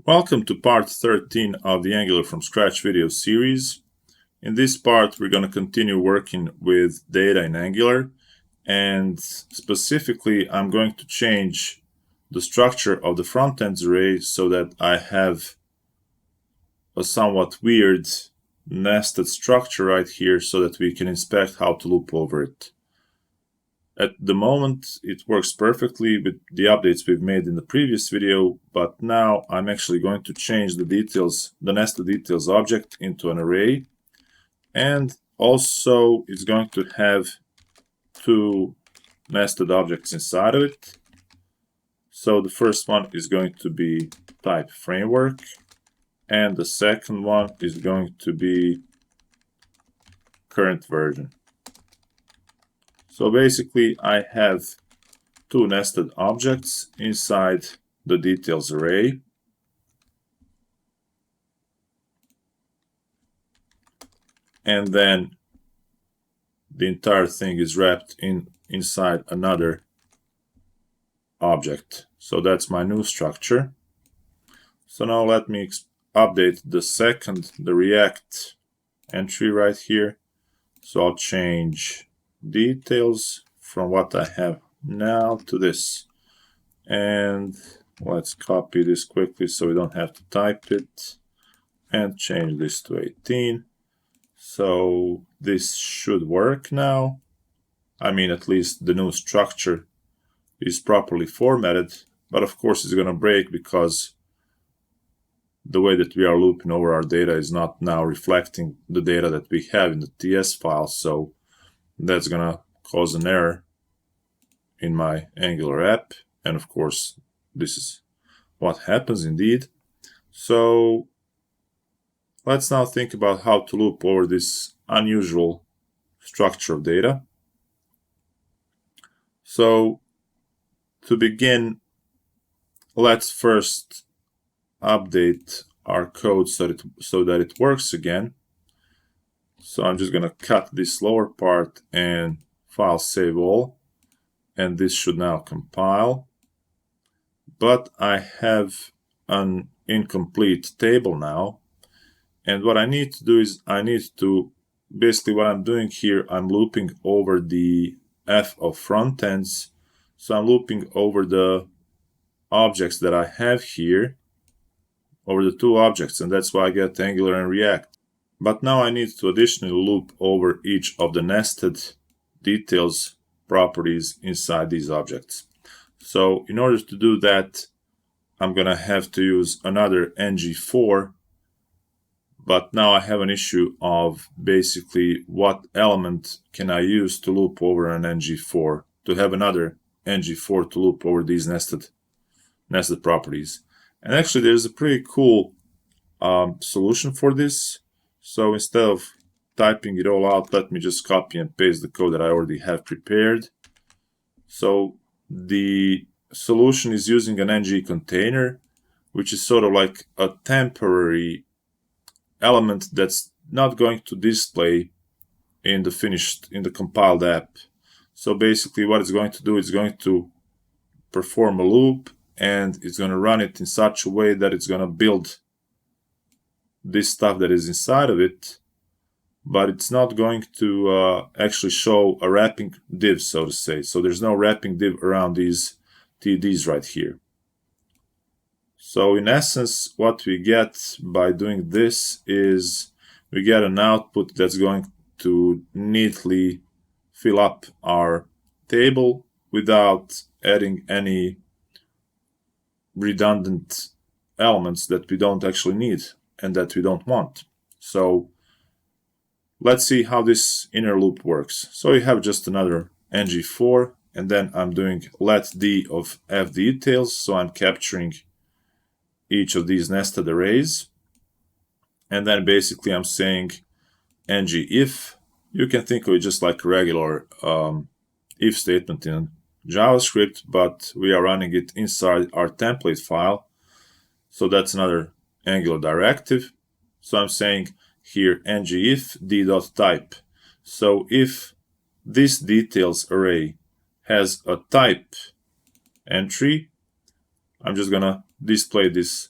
Welcome to part 13 of the Angular from Scratch video series. In this part, we're going to continue working with data in Angular, and specifically, I'm going to change the structure of the front-end array so that I have a somewhat weird nested structure right here so that we can inspect how to loop over it. At the moment, it works perfectly with the updates we've made in the previous video, but now I'm actually going to change the details, the nested details object into an array, and also it's going to have two nested objects inside of it. So the first one is going to be type framework, and the second one is going to be current version. So basically, I have two nested objects inside the details array. And then the entire thing is wrapped inside another object. So that's my new structure. So now let me update the React entry right here. So I'll change details from what I have now to this, and let's copy this quickly so we don't have to type it, and change this to 18. So this should work now. I mean, at least the new structure is properly formatted, but of course it's going to break because the way that we are looping over our data is not now reflecting the data that we have in the TS file. So that's going to cause an error in my Angular app. And of course, this is what happens indeed. So let's now think about how to loop over this unusual structure of data. So to begin, let's first update our code so that it works again. So I'm just going to cut this lower part and file save all, and this should now compile. But I have an incomplete table now, and what I need to do is basically what I'm doing here, I'm looping over the f of front ends. So I'm looping over the objects that I have here, over the two objects, and that's why I get Angular and React. But now I need to additionally loop over each of the nested details properties inside these objects. So in order to do that, I'm going to have to use another ngFor, but now I have an issue of basically what element can I use to loop over an ngFor, to have another ngFor to loop over these nested properties. And actually there's a pretty cool solution for this. So instead of typing it all out, let me just copy and paste the code that I already have prepared. So the solution is using an ng container, which is sort of like a temporary element that's not going to display in the compiled app. So basically what it's going to do is going to perform a loop, and it's going to run it in such a way that it's going to build this stuff that is inside of it, but it's not going to actually show a wrapping div, so to say. So there's no wrapping div around these TDs right here. So in essence, what we get by doing this is we get an output that's going to neatly fill up our table without adding any redundant elements that we don't actually need and that we don't want. So let's see how this inner loop works. So we have just another ngFor, and then I'm doing let d of f details. So I'm capturing each of these nested arrays. And then basically I'm saying ngIf. You can think of it just like a regular if statement in JavaScript, but we are running it inside our template file. So that's another Angular directive. So I'm saying here ngIf d.type. So if this details array has a type entry, I'm just gonna display this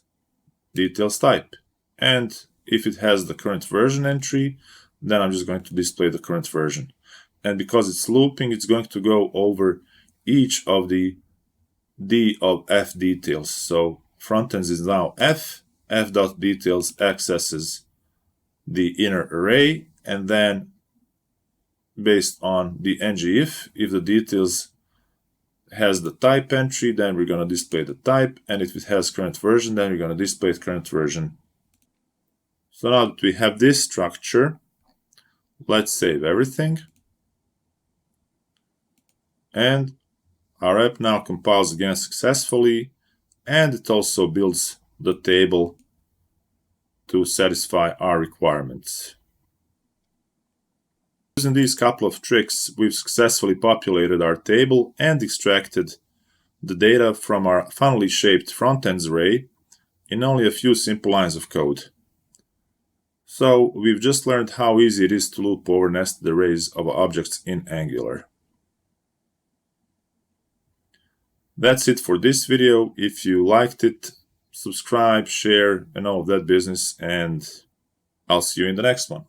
details type. And if it has the current version entry, then I'm just going to display the current version. And because it's looping, it's going to go over each of the D of F details. So frontends is now f.details accesses the inner array, and then based on the ngIf, if the details has the type entry, then we're going to display the type, and if it has current version, then we're going to display current version. So now that we have this structure, let's save everything. And our app now compiles again successfully, and it also builds the table to satisfy our requirements. Using these couple of tricks, we've successfully populated our table and extracted the data from our funnily shaped frontends array in only a few simple lines of code. So we've just learned how easy it is to loop over nested arrays of objects in Angular. That's it for this video. If you liked it, subscribe, share, and all of that business, and I'll see you in the next one.